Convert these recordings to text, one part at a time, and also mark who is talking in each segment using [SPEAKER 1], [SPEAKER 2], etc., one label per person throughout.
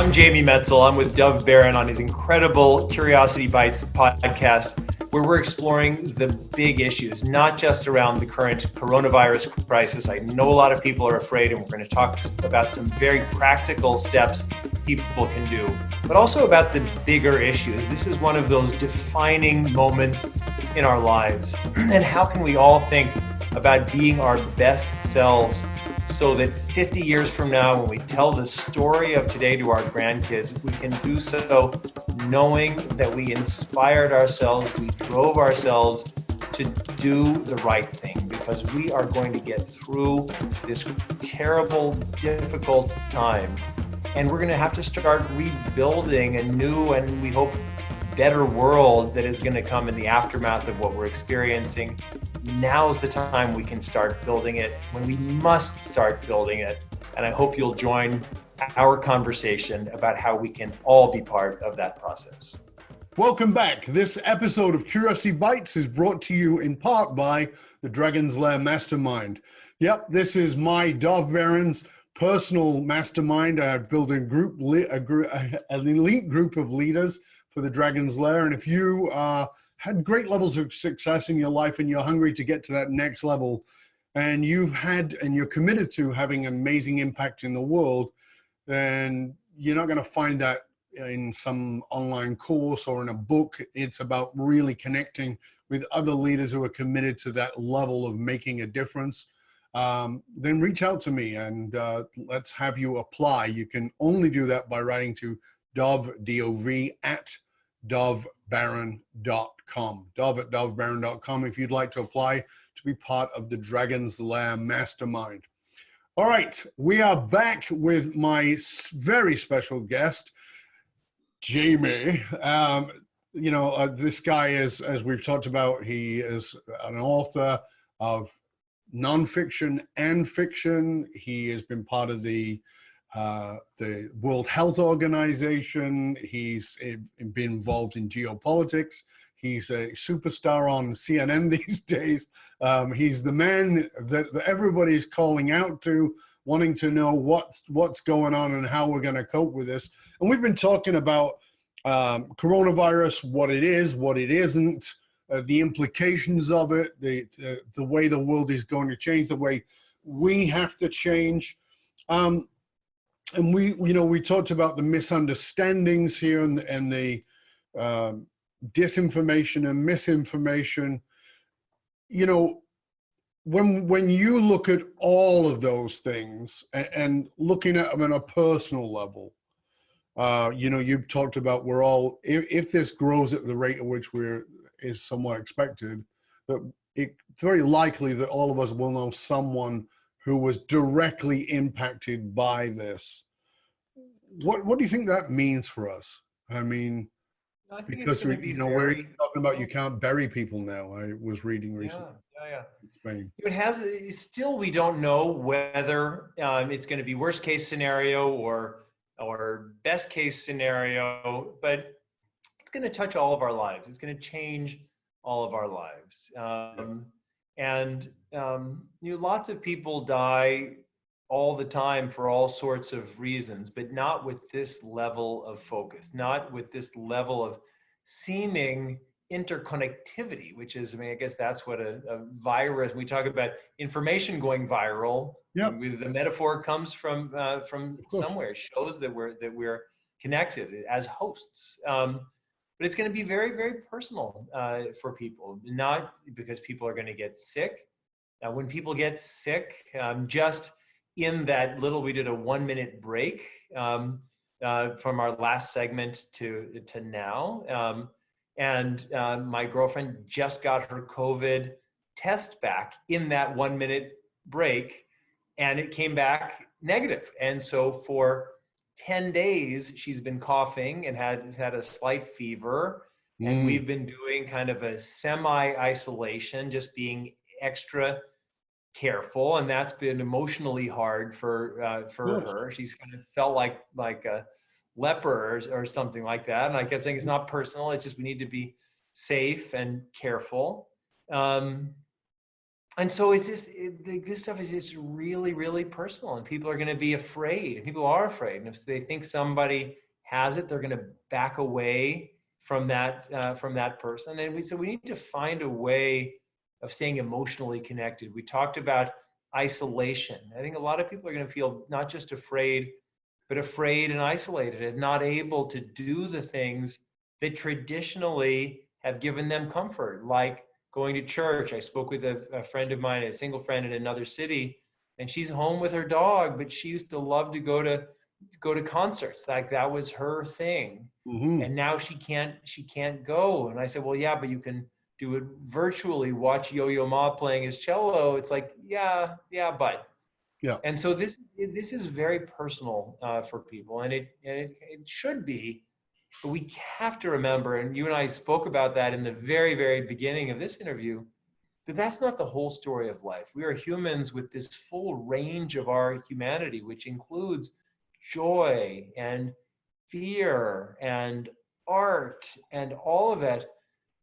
[SPEAKER 1] I'm Jamie Metzl. I'm with Dov Baron on his incredible Curiosity Bites podcast, where we're exploring the big issues, not just around the current coronavirus crisis. I know a lot of people are afraid, and we're going to talk about some very practical steps people can do, but also about the bigger issues. This is one of those defining moments in our lives. And how can we all think about being our best selves so that 50 years from now, when we tell the story of today to our grandkids, we can do so knowing that we inspired ourselves, we drove ourselves to do the right thing, because we are going to get through this terrible, difficult time. And we're going to have to start rebuilding a new and, we hope, better world that is going to come in the aftermath of what we're experiencing. Now's the time we can start building it, when we must start building it. And I hope you'll join our conversation about how we can all be part of that process.
[SPEAKER 2] Welcome back. This episode of Curiosity Bites is brought to you in part by the Dragon's Lair Mastermind. Yep, this is my Dov Baron's personal mastermind. I've built an elite group of leaders for the Dragon's Lair. And if you had great levels of success in your life and you're hungry to get to that next level, and you're committed to having amazing impact in the world, then you're not going to find that in some online course or in a book. It's about really connecting with other leaders who are committed to that level of making a difference. Then reach out to me and let's have you apply. You can only do that by writing to Dov, D-O-V, at dovbaron.com. Dov at dovbaron.com if you'd like to apply to be part of the Dragon's Lair Mastermind. All right, we are back with my very special guest, Jamie. This guy is, as we've talked about, he is an author of nonfiction and fiction. He has been part of the World Health Organization. He's been involved in geopolitics. He's a superstar on CNN these days. He's the man that everybody's calling out to, wanting to know what's going on and how we're going to cope with this. And we've been talking about coronavirus, what it is, what it isn't, the implications of it, the way the world is going to change, the way we have to change. And we talked about the misunderstandings here and the disinformation and misinformation. When you look at all of those things and looking at them on a personal level, you've talked about if this grows at the rate at which is somewhat expected, that it's very likely that all of us will know someone who was directly impacted by this. What do you think that means for us? I mean, because we're talking about you can't bury people now. I was reading recently.
[SPEAKER 1] Yeah.
[SPEAKER 2] In Spain.
[SPEAKER 1] Still, we don't know whether it's going to be worst case scenario or best case scenario, but it's going to touch all of our lives. It's going to change all of our lives. Lots of people die all the time for all sorts of reasons, but not with this level of focus, not with this level of seeming interconnectivity, which is, I guess that's what a virus, we talk about information going viral.
[SPEAKER 2] Yep.
[SPEAKER 1] The metaphor comes from somewhere, shows that we're connected as hosts. But it's going to be very, very personal for people, not because people are going to get sick. When people get sick, just in that we did a 1-minute break from our last segment to now. My girlfriend just got her COVID test back in that 1-minute break, and it came back negative. And so for 10 days, she's been coughing and has had a slight fever. And we've been doing kind of a semi-isolation, just being extra careful. And that's been emotionally hard for her. She's kind of felt like a leper or something like that. And I kept saying, it's not personal. It's just we need to be safe and careful. And so it's just, this stuff is just really, really personal, and people are going to be afraid, and people are afraid. And if they think somebody has it, they're going to back away from that person. And so we need to find a way of staying emotionally connected. We talked about isolation. I think a lot of people are going to feel not just afraid, but afraid and isolated and not able to do the things that traditionally have given them comfort, like going to church. I spoke with a friend of mine, a single friend in another city, and she's home with her dog, but she used to love to go to concerts. Like that was her thing.
[SPEAKER 2] Mm-hmm.
[SPEAKER 1] And now she can't go. And I said, well, yeah, but you can do it virtually, watch Yo-Yo Ma playing his cello. It's like, yeah, but.
[SPEAKER 2] Yeah.
[SPEAKER 1] And so this is very personal for people, and it should be. But we have to remember, and you and I spoke about that in the very, very beginning of this interview, that that's not the whole story of life. We are humans with this full range of our humanity, which includes joy and fear and art and all of it.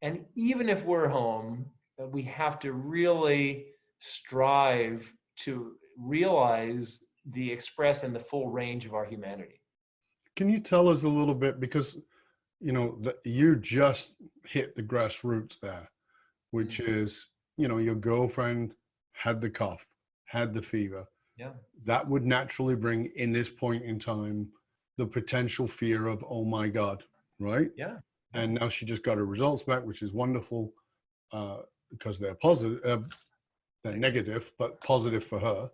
[SPEAKER 1] And even if we're home, we have to really strive to realize the express and the full range of our humanity.
[SPEAKER 2] Can you tell us a little bit, because you just hit the grassroots there, which is, your girlfriend had the cough, had the fever.
[SPEAKER 1] Yeah.
[SPEAKER 2] That would naturally bring, in this point in time, the potential fear of, oh my God, right?
[SPEAKER 1] Yeah.
[SPEAKER 2] And now she just got her results back, which is wonderful, because they're positive, they're negative, but positive for her.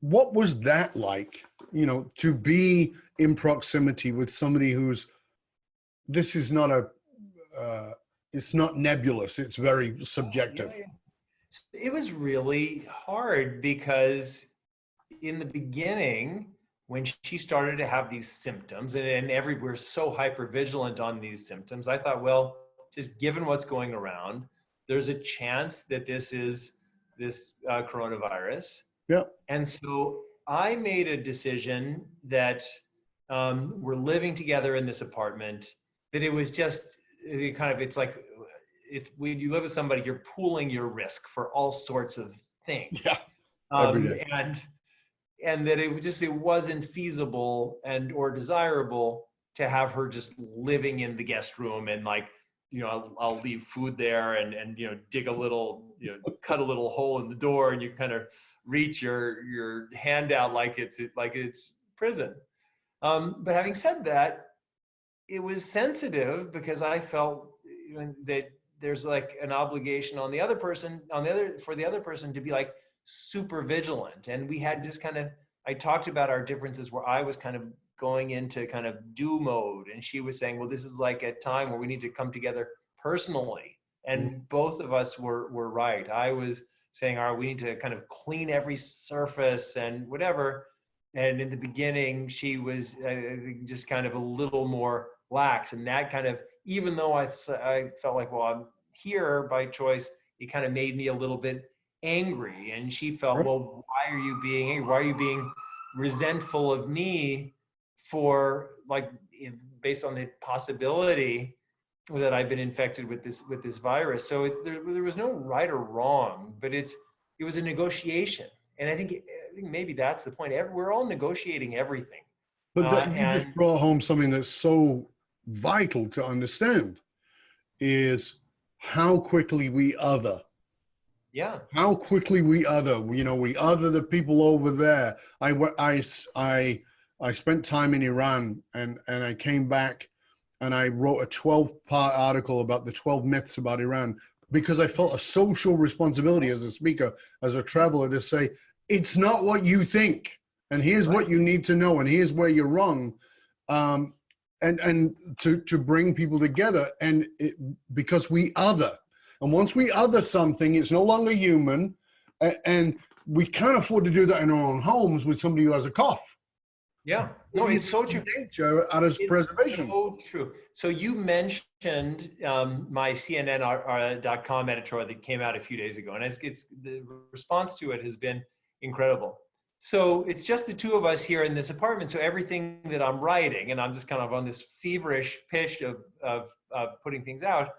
[SPEAKER 2] What was that like, to be in proximity with somebody who's, this is not it's not nebulous, it's very subjective.
[SPEAKER 1] Yeah. It was really hard because in the beginning, when she started to have these symptoms, and we're so hyper vigilant on these symptoms, I thought, well, just given what's going around, there's a chance that this is this coronavirus.
[SPEAKER 2] Yeah.
[SPEAKER 1] And so I made a decision that we're living together in this apartment, that it was just it's like, when you live with somebody, you're pooling your risk for all sorts of things.
[SPEAKER 2] Yeah. Every day.
[SPEAKER 1] And that it wasn't feasible or desirable to have her just living in the guest room, and I'll leave food there and dig a little, cut a little hole in the door, and you kind of reach your hand out like it's prison. But having said that, it was sensitive because I felt that there's like an obligation on the other person, for the other person to be like super vigilant. And we had just I talked about our differences where I was kind of going into kind of do mode, and she was saying, well, this is like a time where we need to come together personally. And both of us were right. I was saying, all right, we need to kind of clean every surface and whatever. And in the beginning, she was just kind of a little more lax. And that kind of, even though I felt like, well, I'm here by choice, it kind of made me a little bit angry. And she felt, well, why are you being angry? Why are you being resentful of me for, based on the possibility that I've been infected with this virus? So there was no right or wrong, but it was a negotiation. And I think maybe that's the point. We're all negotiating everything.
[SPEAKER 2] But you just brought home something that's so vital to understand, is how quickly we other.
[SPEAKER 1] Yeah.
[SPEAKER 2] How quickly we other. We other the people over there. I spent time in Iran, and I came back and I wrote a 12-part article about the 12 myths about Iran, because I felt a social responsibility as a speaker, as a traveler, to say, it's not what you think, and here's what you need to know, and here's where you're wrong, and to bring people together, and because we other, and once we other something, it's no longer human, and we can't afford to do that in our own homes with somebody who has a cough.
[SPEAKER 1] Yeah, no, it's so true.
[SPEAKER 2] Nature out of preservation.
[SPEAKER 1] So true. So you mentioned my CNN.com editorial that came out a few days ago, and it's the response to it has been incredible. So it's just the two of us here in this apartment. So everything that I'm writing, and I'm just kind of on this feverish pitch of putting things out,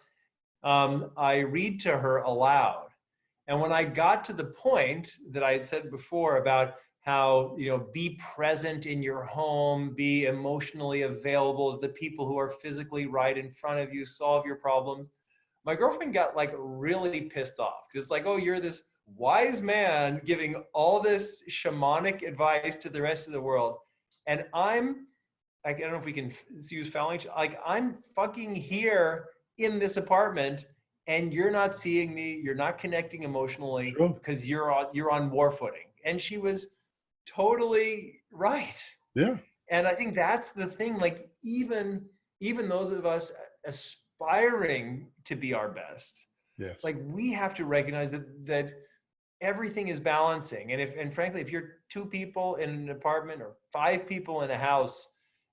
[SPEAKER 1] I read to her aloud. And when I got to the point that I had said before about how, be present in your home, be emotionally available to the people who are physically right in front of you, solve your problems, my girlfriend got like really pissed off because it's like, oh, you're this wise man giving all this shamanic advice to the rest of the world. And I don't know if we can use fouling, like I'm fucking here in this apartment and you're not seeing me, you're not connecting emotionally
[SPEAKER 2] Sure.
[SPEAKER 1] because you're on war footing. And she was totally right.
[SPEAKER 2] Yeah.
[SPEAKER 1] And I think that's the thing, like even those of us aspiring to be our best,
[SPEAKER 2] Yes.
[SPEAKER 1] like we have to recognize that everything is balancing. And frankly, if you're 2 people in an apartment or 5 people in a house,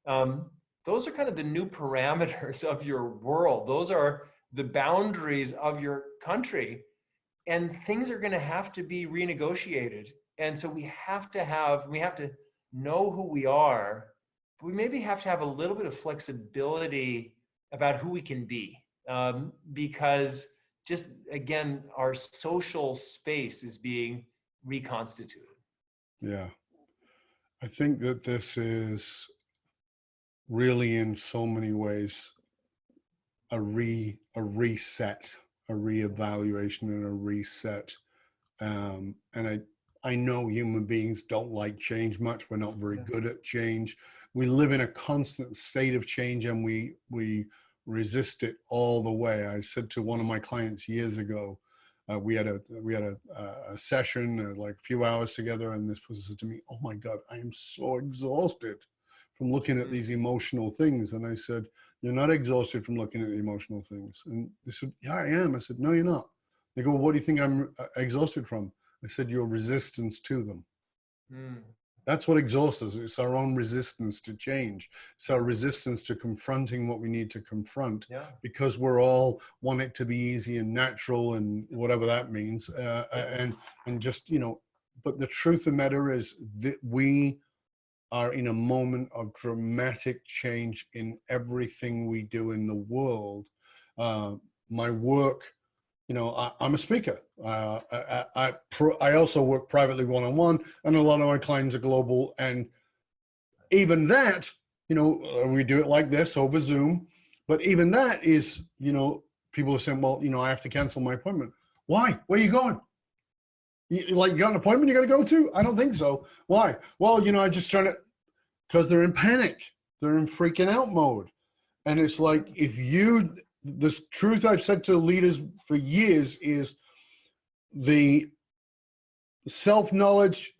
[SPEAKER 1] those are kind of the new parameters of your world. Those are the boundaries of your country, and things are going to have to be renegotiated. And so we have to know who we are, but we maybe have to have a little bit of flexibility about who we can be, because just again, our social space is being reconstituted.
[SPEAKER 2] Yeah. I think that this is really in so many ways a reset, a reevaluation and a reset. And I know human beings don't like change much. We're not very good at change. We live in a constant state of change and we resist it all the way. I said to one of my clients years ago, we had a session, like a few hours together, and this person said to me, "Oh my God, I am so exhausted from looking at these emotional things." And I said, "You're not exhausted from looking at the emotional things." And they said, "Yeah, I am." I said, "No, you're not." They go, "Well, what do you think I'm exhausted from?" I said, "Your resistance to them." That's what exhausts us. It's our own resistance to change. It's our resistance to confronting what we need to confront, because we're all want it to be easy and natural and whatever that means. And just, but the truth of the matter is that we are in a moment of dramatic change in everything we do in the world. My work, I'm a speaker. I also work privately one-on-one, and a lot of my clients are global. And even that, we do it like this over Zoom, but even that is, people are saying, well, I have to cancel my appointment. Why? Where are you going? You got an appointment you got to go to? I don't think so. Why? Well, I just trying to, because they're in panic. They're in freaking out mode. And it's like, this truth I've said to leaders for years is the self-knowledge,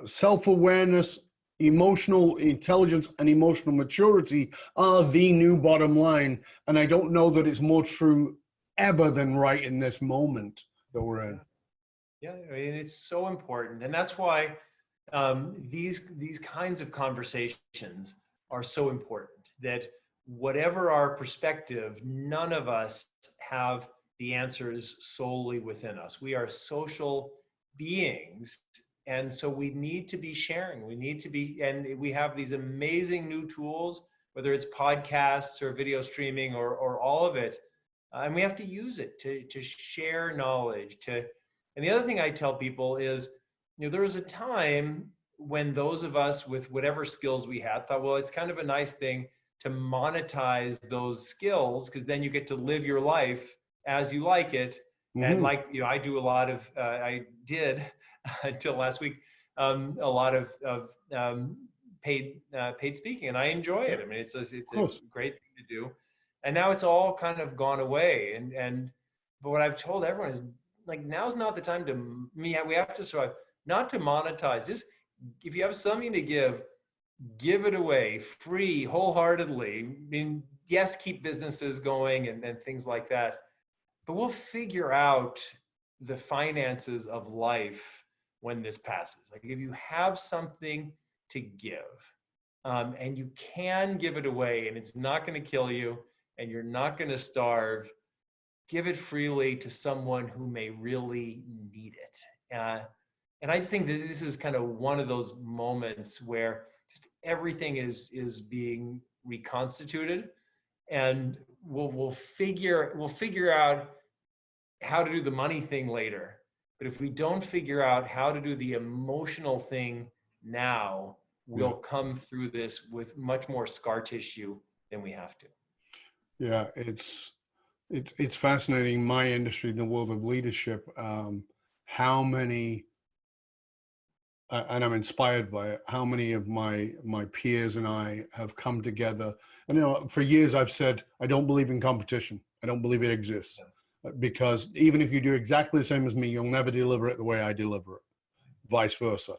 [SPEAKER 2] self-awareness, emotional intelligence, and emotional maturity are the new bottom line. And I don't know that it's more true ever than right in this moment that we're in.
[SPEAKER 1] Yeah, I mean, it's so important. And that's why these kinds of conversations are so important, that whatever our perspective, none of us have the answers solely within us. We are social beings. And so we need to be sharing. And we have these amazing new tools, whether it's podcasts or video streaming or all of it. And we have to use it to share knowledge. And the other thing I tell people is, there was a time when those of us with whatever skills we had thought, well, it's kind of a nice thing to monetize those skills, because then you get to live your life as you like it. And like, I do a lot of, I did until last week, a lot of paid speaking, and I enjoy it. I mean, it's a great thing to do. And now it's all kind of gone away. But what I've told everyone is, like, now's not the time we have to survive, not to monetize. Just, if you have something to give it away free, wholeheartedly. I mean, yes, keep businesses going and things like that, but we'll figure out the finances of life when this passes. Like, if you have something to give, and you can give it away and it's not going to kill you and you're not going to starve, give it freely to someone who may really need it. And I just think that this is kind of one of those moments where just everything is being reconstituted, and we'll figure out how to do the money thing later. But if we don't figure out how to do the emotional thing now, we'll come through this with much more scar tissue than we have to.
[SPEAKER 2] Yeah, it's fascinating. My industry, in the world of leadership, how many, and I'm inspired by it, how many of my peers and I have come together. And, you know, for years I've said, I don't believe in competition. I don't believe it exists. Because even if you do exactly the same as me, you'll never deliver it the way I deliver it, vice versa.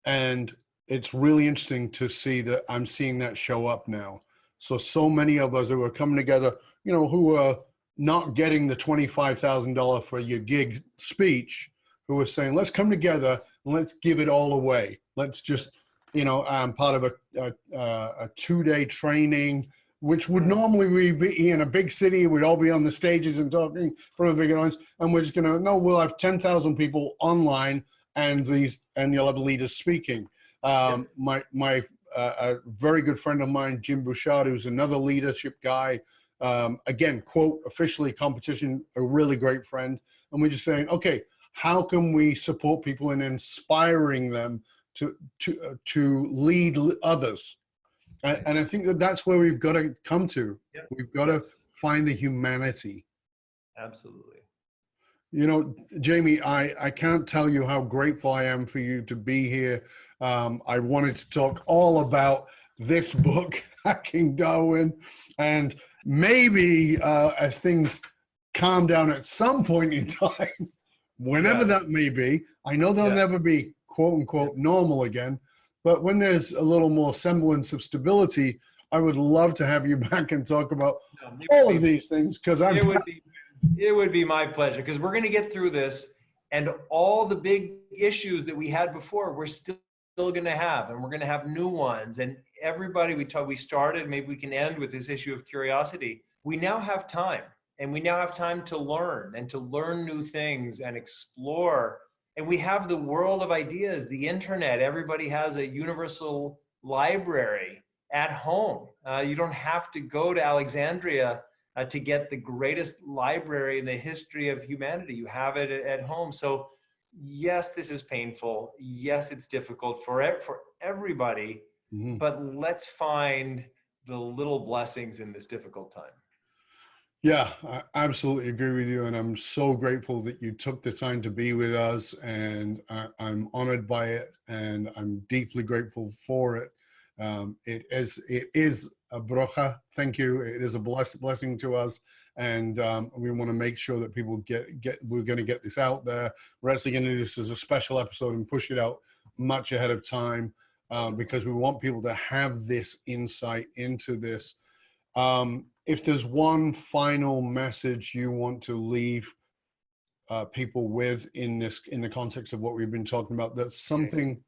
[SPEAKER 2] And it's really interesting to see that I'm seeing that show up now. So many of us who are coming together, you know, who are not getting the $25,000 for your gig speech, who are saying, let's come together and let's give it all away. Let's just, you know, I'm part of a 2-day training, which would normally be in a big city. We'd all be on the stages and talking in front of a big audience. And we're just going to, no, we'll have 10,000 people online and you'll have leaders speaking. A very good friend of mine, Jim Bouchard, who's another leadership guy, again, quote, officially competition, a really great friend. And we're just saying, okay, how can we support people in inspiring them to lead others? And I think that's where we've got to come to.
[SPEAKER 1] Yep.
[SPEAKER 2] We've got to find the humanity.
[SPEAKER 1] Absolutely.
[SPEAKER 2] You know, Jamie, I can't tell you how grateful I am for you to be here. I wanted to talk all about this book, Hacking Darwin, and maybe as things calm down at some point in time, whenever that may be. I know they'll never be quote unquote normal again, but when there's a little more semblance of stability, I would love to have you back and talk about all of these things, because
[SPEAKER 1] it would be my pleasure, because we're going to get through this, and all the big issues that we had before, we're still going to have, and we're going to have new ones. And everybody, we started, maybe we can end with this issue of curiosity. We now have time, and we now have time to learn and to learn new things and explore. And we have the world of ideas, the internet. Everybody has a universal library at home. You don't have to go to Alexandria to get the greatest library in the history of humanity. You have it at home. So yes, this is painful. Yes, it's difficult for everybody, but let's find the little blessings in this difficult time.
[SPEAKER 2] Yeah, I absolutely agree with you. And I'm so grateful that you took the time to be with us, and I'm honored by it, and I'm deeply grateful for it. It is a brocha. Thank you. It is a blessing to us. And we want to make sure that people we're going to get this out there. We're actually going to do this as a special episode and push it out much ahead of time, because we want people to have this insight into this. If there's one final message you want to leave people with in the context of what we've been talking about, that's something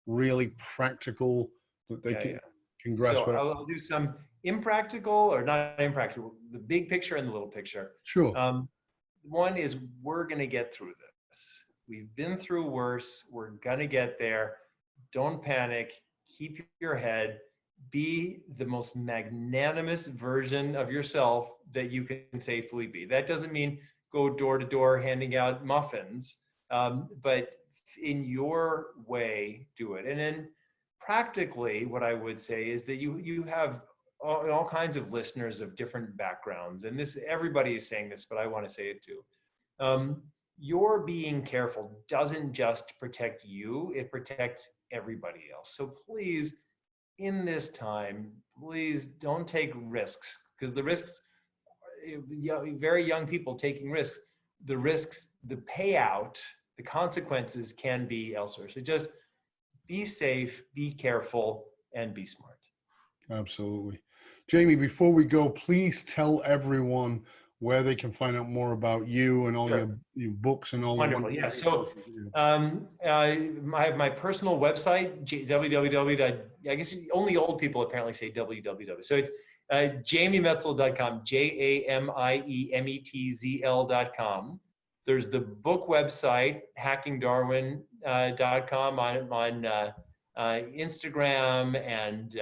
[SPEAKER 2] really practical that they can grasp.
[SPEAKER 1] So I'll do some impractical, or not impractical, the big picture and the little picture.
[SPEAKER 2] Sure.
[SPEAKER 1] One is, we're going to get through this. We've been through worse. We're going to get there. Don't panic. Keep your head. Be the most magnanimous version of yourself that you can safely be. That doesn't mean go door to door handing out muffins, but in your way, do it. And then practically, what I would say is that you have all kinds of listeners of different backgrounds, and everybody is saying this, but I want to say it too. Your being careful doesn't just protect you, it protects everybody else. So please, in this time, please don't take risks, because the risks, very young people taking risks, the payout, the consequences can be elsewhere. So just be safe, be careful, and be smart.
[SPEAKER 2] Absolutely. Jamie, before we go, please tell everyone where they can find out more about you and all your books and all.
[SPEAKER 1] Wonderful. Yeah. So I have my personal website, www. I guess only old people apparently say www. So it's jamiemetzl.com, JAMIEMETZL.com. There's the book website, hackingdarwin.com, on Instagram and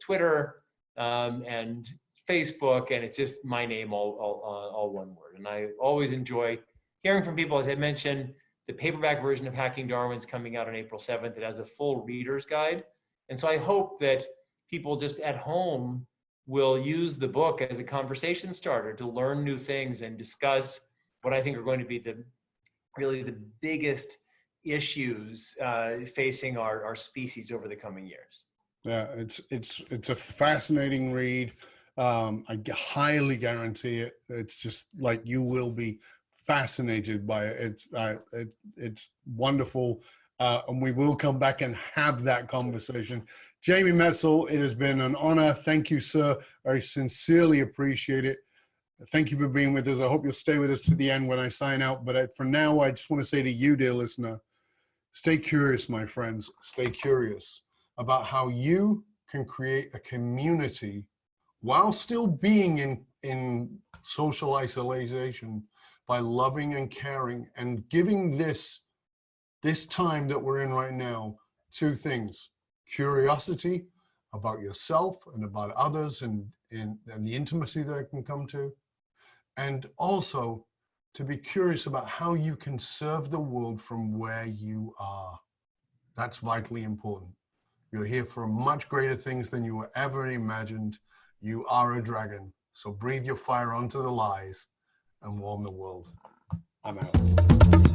[SPEAKER 1] Twitter and Facebook, and it's just my name, all one word. And I always enjoy hearing from people. As I mentioned, the paperback version of Hacking Darwin is coming out on April 7th. It has a full reader's guide. And so I hope that people just at home will use the book as a conversation starter to learn new things and discuss what I think are going to be really the biggest issues facing our species over the coming years.
[SPEAKER 2] Yeah, it's a fascinating read. I highly guarantee it. It's just like you will be fascinated by it. It's wonderful, and we will come back and have that conversation. Jamie Metzl, it has been an honor. Thank you, sir. I sincerely appreciate it. Thank you for being with us. I hope you'll stay with us to the end when I sign out. But for now, I just want to say to you, dear listener, stay curious, my friends. Stay curious about how you can create a community while still being in social isolation by loving and caring and giving this time that we're in right now two things: curiosity about yourself and about others and the intimacy that it can come to, and also to be curious about how you can serve the world from where you are. That's vitally important. You're here for much greater things than you were ever imagined. You are a dragon. So breathe your fire onto the lies and warm the world. I'm out.